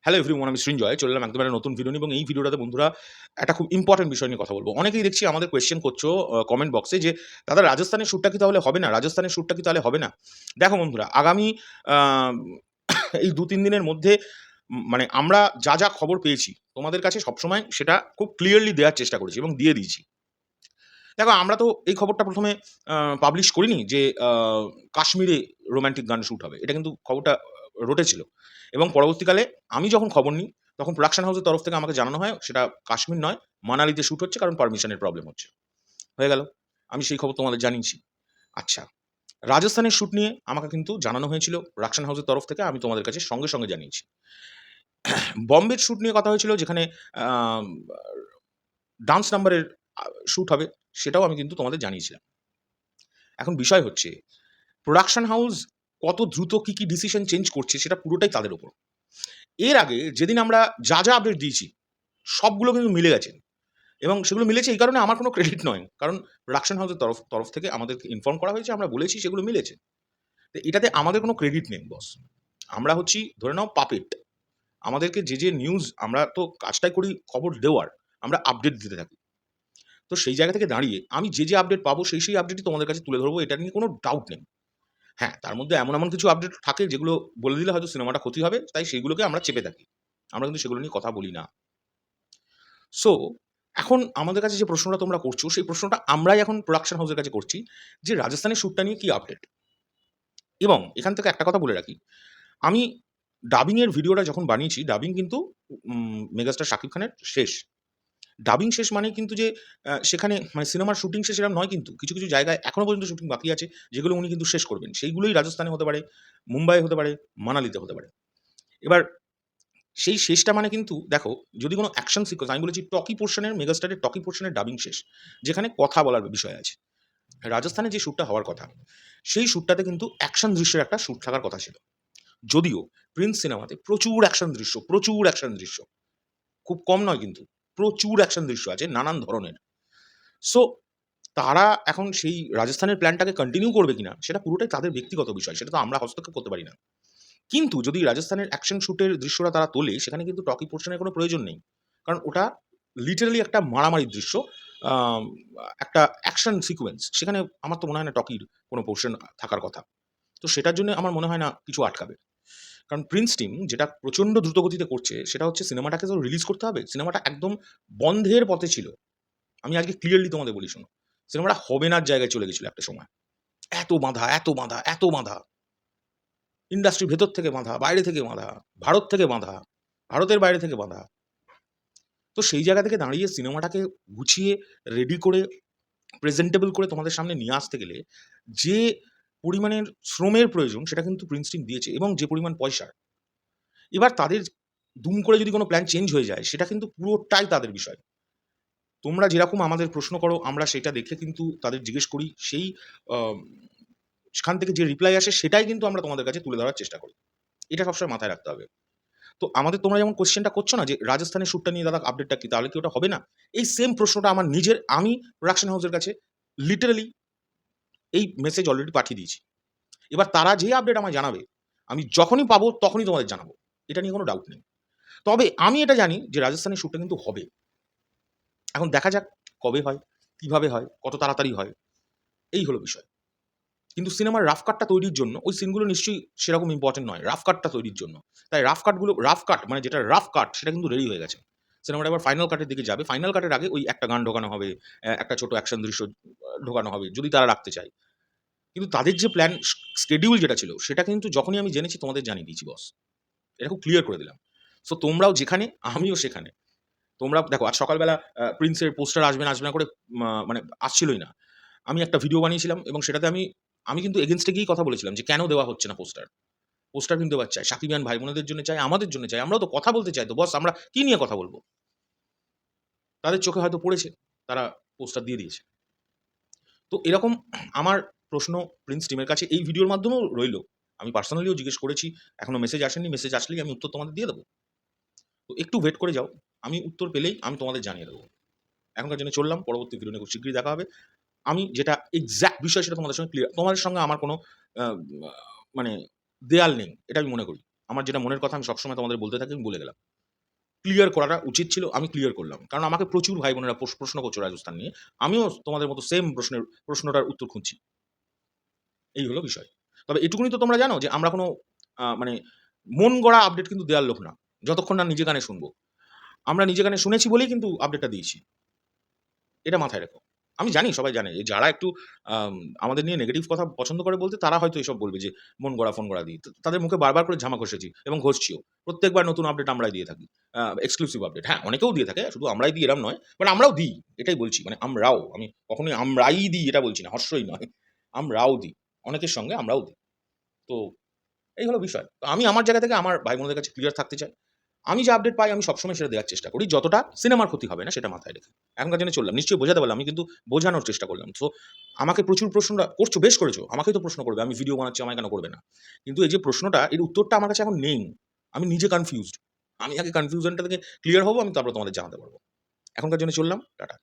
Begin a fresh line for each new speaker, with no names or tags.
Hello everyone, আমি সৃঞ্জয় চলে এলাম একদম একটা নতুন ভিডিও নিয়ে এবং এই ভিডিওটাতে বন্ধুরা একটা খুব ইম্পর্টেন্ট বিষয় নিয়ে কথা বলবো। অনেকেই দেখছি আমাদের কোয়েশ্চেন করছো কমেন্ট বক্সে যে, "দাদা রাজস্থানের শ্যুটটা কি তাহলে হবে না? রাজস্থানের শ্যুটটা কি তাহলে হবে না?" দেখো বন্ধুরা, আগামী আম এই ২-৩ দিনের মধ্যে মানে আমরা যা খবর পেয়েছি তোমাদের কাছে সবসময় সেটা খুব ক্লিয়ারলি দেওয়ার চেষ্টা করেছি এবং দিয়ে দিয়েছি। দেখো আমরা তো এই খবরটা ১ম এ পাবলিশ করিনি যে কাশ্মীরে রোমান্টিক গান শ্যুট হবে। এটা কিন্তু খবরটা রটেছিল এবং পরবর্তীকালে আমি যখন খবর নিই, তখন প্রোডাকশন হাউসের তরফ থেকে আমাকে জানানো হয় সেটা কাশ্মীর নয়, মানালিতে শ্যুট হচ্ছে কারণ পারমিশনের প্রবলেম হচ্ছে। হয়ে গেল। আমি সেই খবর তোমাদের জানিয়েছি। আচ্ছা, রাজস্থানের শ্যুট নিয়ে আমাকে কিন্তু জানানো হয়েছিল প্রোডাকশন হাউসের তরফ থেকে, আমি তোমাদের কাছে সঙ্গে জানিয়েছি। বম্বের শ্যুট নিয়ে কথা হয়েছিল যেখানে আম ডান্স নাম্বারের শ্যুট হবে, সেটাও আমি কিন্তু তোমাদের জানিয়েছিলাম। এখন বিষয় হচ্ছে প্রোডাকশন হাউস কত দ্রুত কি ডিসিশন চেঞ্জ করছে সেটা পুরোটাই তাদের উপর। এর আগে যেদিন আমরা যা আপডেট দিয়েছি সবগুলো কিন্তু মিলে গেছে এবং সেগুলো মিলেছে এই কারণে আমার কোনো ক্রেডিট নয়। কারণ প্রোডাকশন হাউসের তরফ থেকে আমাদেরকে ইনফর্ম করা হয়েছে, আমরা বলেছি সেগুলো মিলেছে। তো এটাতে আমাদের কোনো ক্রেডিট নেই বস। আমরা হচ্ছি ধরে নাও পাপেট। আমাদেরকে যে নিউজ আমরা তো কাজটাই করি খবর দেওয়ার, আমরা আপডেট দিতে থাকি। তো সেই জায়গা থেকে দাঁড়িয়ে আমি যে আপডেট পাবো সেই আপডেটই তোমাদের কাছে তুলে ধরবো, এটা নিয়ে কোনো ডাউট নেই। হ্যাঁ, তার মধ্যে এমন কিছু আপডেট থাকে যেগুলো বলে দিলে হয়তো সিনেমাটা ক্ষতি হবে, তাই সেইগুলোকে আমরা চেপে থাকি। আমরা কিন্তু সেগুলো নিয়ে কথা বলি না। সো এখন আমাদের কাছে যে প্রশ্নটা তোমরা করছো, সেই প্রশ্নটা আমরাই এখন প্রোডাকশন হাউসের কাছে করছি যে, রাজস্থানের শ্যুটটা নিয়ে কি আপডেট? এবং এখান থেকে একটা কথা বলে রাখি, আমি ডাবিং এর ভিডিওটা যখন বানিয়েছি, ডাবিং কিন্তু মেগাস্টার শাকিব খানের শেষ। ডাবিং শেষ মানেই কিন্তু যে সেখানে মানে সিনেমার শুটিং শেষ এরকম নয় কিন্তু। কিছু জায়গায় এখনো পর্যন্ত শুটিং বাকি আছে, যেগুলো উনি কিন্তু শেষ করবেন। সেইগুলোই রাজস্থানে হতে পারে, মুম্বাইয়ে হতে পারে, মানালিতে হতে পারে। এবার সেই শেষটা মানে কিন্তু দেখো, যদি কোনো অ্যাকশন সিকোয়েন্স, আমি বলেছি টকি পোরশনের মেগাস্টারের টকি পোরশনের ডাবিং শেষ। যেখানে কথা বলার বিষয় আছে। রাজস্থানে যে শ্যুটটা হওয়ার কথা, সেই শ্যুটটাতে কিন্তু অ্যাকশন দৃশ্যের একটা শ্যুট থাকার কথা ছিল। যদিও প্রিন্স সিনেমাতে প্রচুর অ্যাকশন দৃশ্য। খুব কম নয় কিন্তু। প্রচুর অ্যাকশন দৃশ্য আছে নানান ধরনের। সো তারা এখন সেই রাজস্থানের প্ল্যানটাকে কন্টিনিউ করবে কিনা সেটা পুরোটাই তাদের ব্যক্তিগত বিষয়। সেটা তো আমরা হস্তক্ষেপ করতে পারি না। কিন্তু যদি রাজস্থানের অ্যাকশন শুটের দৃশ্যটা তারা তোলে, সেখানে কিন্তু টকি পোরশন এর কোনো প্রয়োজন নেই। কারণ ওটা লিটারালি একটা মারামারির দৃশ্য। আম একটা অ্যাকশন সিকোয়েন্স। সেখানে আমার তো মনে হয় না টকির কোনো পোরশন থাকার কথা। তো সেটার জন্য আমার মনে হয় না কিছু আটকাবে। কারণ প্রিন্স টিম যেটা প্রচণ্ড দ্রুতগতিতে করছে, সেটা হচ্ছে সিনেমাটাকে তো রিলিজ করতে হবে। সিনেমাটা একদম বন্ধের পথে ছিল। আমি আজকে ক্লিয়ারলি তোমাদের বলি শোনো। সিনেমাটা হবে নার জায়গায় চলে গেছিল একটা সময়। এত বাঁধা। ইন্ডাস্ট্রির ভেতর থেকে বাঁধা, বাইরে থেকে বাঁধা, ভারত থেকে বাঁধা, ভারতের বাইরে থেকে বাঁধা। তো সেই জায়গা থেকে দাঁড়িয়ে সিনেমাটাকে গুছিয়ে রেডি করে প্রেজেন্টেবল করে তোমাদের সামনে নিয়ে আসতে গেলে যে পরিমাণের শ্রমের প্রয়োজন সেটা কিন্তু প্রিন্স টিম দিয়েছে এবং যে পরিমাণ পয়সার। এবার তাদের দুম করে যদি কোনো প্ল্যান চেঞ্জ হয়ে যায় সেটা কিন্তু পুরোটাই তাদের বিষয়। তোমরা যেরকম আমাদের প্রশ্ন করো আমরা সেটা দেখে কিন্তু তাদের জিজ্ঞেস করি। সেই আম সেখান থেকে যে রিপ্লাই আসে সেটাই কিন্তু আমরা তোমাদের কাছে তুলে ধরার চেষ্টা করি। এটা সবসময় মাথায় রাখতে হবে। তো আমাদের তোমরা যেমন কোয়েশ্চেনটা করছো না যে রাজস্থানের শ্যুটটা নিয়ে দাদা আপডেটটা কি? তাহলে কি ওটা হবে না? এই সেম প্রশ্নটা আমার নিজের আমি প্রোডাকশন হাউসের কাছে লিটারালি এই মেসেজ অলরেডি পাঠিয়ে দিয়েছি। এবার তারা যে আপডেট আমায় জানাবে, আমি যখনই পাবো তখনই তোমাদের জানাবো। এটা নিয়ে কোনো ডাউট নেই। তবে আমি এটা জানি যে রাজস্থানের শ্যুটটা কিন্তু হবে। এখন দেখা যাক কবে হয়, কিভাবে হয়, কত তাড়াতাড়ি হয়, এই হলো বিষয়। কিন্তু সিনেমার রাফ কাটটা তৈরির জন্য ওই সিনগুলো নিশ্চয়ই সেরকম ইম্পোর্টেন্ট নয়। রাফ কাটটা তৈরির জন্য। তাই রাফ কাট মানে যেটা রাফ কাট সেটা কিন্তু রেডি হয়ে গেছে। সিনেমাটা এবার ফাইনাল কাটের দিকে যাবে। ফাইনাল কাটের আগে ওই একটা গান ঢোকানো হবে, একটা ছোট অ্যাকশন দৃশ্য ঢোকানো হবে যদি তারা রাখতে চায়। কিন্তু তাদের যে প্ল্যান শিডিউল যেটা ছিল সেটা কিন্তু যখনই আমি জেনেছি তোমাদের জানিয়ে দিয়েছি বস। এটা খুব ক্লিয়ার করে দিলাম। সো তোমরাও যেখানে আমিও সেখানে। তোমরা দেখো আজ সকালবেলা প্রিন্সের পোস্টার আসবে না করে মানে আসছিলই না। আমি একটা ভিডিও বানিয়েছিলাম এবং সেটাতে আমি কিন্তু এগেইনস্ট এ গিয়েই কথা বলেছিলাম যে, "কেন দেওয়া হচ্ছে না পোস্টার? পোস্টার কিন্তু এবার চাই। সাকিবিয়ান ভাই-বোনেদের জন্য চাই, আমাদের জন্য চাই। আমরাও তো কথা বলতে চাই তো বস আমরা কি নিয়ে কথা বলব?" তাদের চোখে হয়তো পড়েছে। তারা পোস্টার দিয়ে দিয়েছে। তো এরকম আমার প্রশ্ন প্রিন্স টিমের কাছে এই ভিডিওর মাধ্যমেও রইল। আমি পার্সোনালিও জিজ্ঞেস করেছি। এখনো মেসেজ আসেনি। মেসেজ আসলেই আমি উত্তর তোমাদের দিয়ে দেব। তো একটু ওয়েট করে যাও। আমি উত্তর পেলেই আমি তোমাদের জানিয়ে দেব। এখনকার জন্য চললাম। পরবর্তী ভিডিও নিয়ে খুব শিগগিরই দেখা হবে। আমি যেটা এক্সাক্ট বিষয় সেটা তোমাদের সঙ্গে ক্লিয়ার। তোমাদের সঙ্গে আমার কোনো আ মানে দেয়াল নেই। এটা আমি মনে করি। আমার যেটা মনের কথা আমি সবসময় তোমাদের বলতে থাকি, আমি বলে গেলাম। ক্লিয়ার করাটা উচিত ছিল, আমি ক্লিয়ার করলাম। কারণ আমাকে প্রচুর ভাই বোনেরা প্রশ্ন করছো রাজস্থান নিয়ে। আমিও তোমাদের মতো সেম প্রশ্নটার উত্তর খুঁজছি। এই হলো বিষয়। তবে এটুকুনি তো তোমরা জানো যে আমরা কোনো মানে মন গড়া আপডেট কিন্তু দেওয়ার লোক না। যতক্ষণ না নিজে কানে শুনবো। আমরা নিজে কানে শুনেছি বলেই কিন্তু আপডেটটা দিয়েছি। এটা মাথায় রেখো। আমি জানি সবাই জানে যে যারা একটু আম আমাদের নিয়ে নেগেটিভ কথা পছন্দ করে বলতে তারা হয়তো এসব বলবে যে মন গড়া ফোন গড়া দিই। তাদের মুখে বারবার করে ঝামা ঘষেছি এবং ঘষছিও। প্রত্যেকবার নতুন আপডেট আমরাই দিয়ে থাকি। Exclusive update. হ্যাঁ, অনেকেও দিয়ে থাকে। শুধু আমরাই দিই এরম নয়। বাট আমরাও দিই। এটাই বলছি। মানে আমরাও। আমি কখনোই আমরাই দিই এটা বলছি না। হর্ষই নয়। আমরাও দিই। অনেকের সঙ্গে আমরাও দিই। তো এই হলো বিষয়। তো আমি আমার জায়গা থেকে আমার ভাই বোনদের কাছে ক্লিয়ার থাকতে চাই। আমি যে আপডেট পাই আমি সবসময় সেটা দেওয়ার চেষ্টা করি। যতটা সিনেমার ক্ষতি হবে না সেটা মাথায় রেখে। এখনকার দিনে চললাম। নিশ্চয়ই বোঝাতে পারলাম। আমি কিন্তু বোঝানোর চেষ্টা করলাম। সো আমাকে প্রচুর প্রশ্নটা করছো, বেশ করেছো। আমাকেই তো প্রশ্ন করবে। আমি ভিডিও বানাচ্ছি, আমায় কেন করবে না? কিন্তু এই যে প্রশ্নটা এর উত্তরটা আমার কাছে এখন নেই। আমি নিজে কনফিউজড। আমি আগে কনফিউশনটা থেকে ক্লিয়ার হবো, আমি তারপরে তোমাদের জানাতে পারবো। এখনকার জন্য চললাম। টাটা।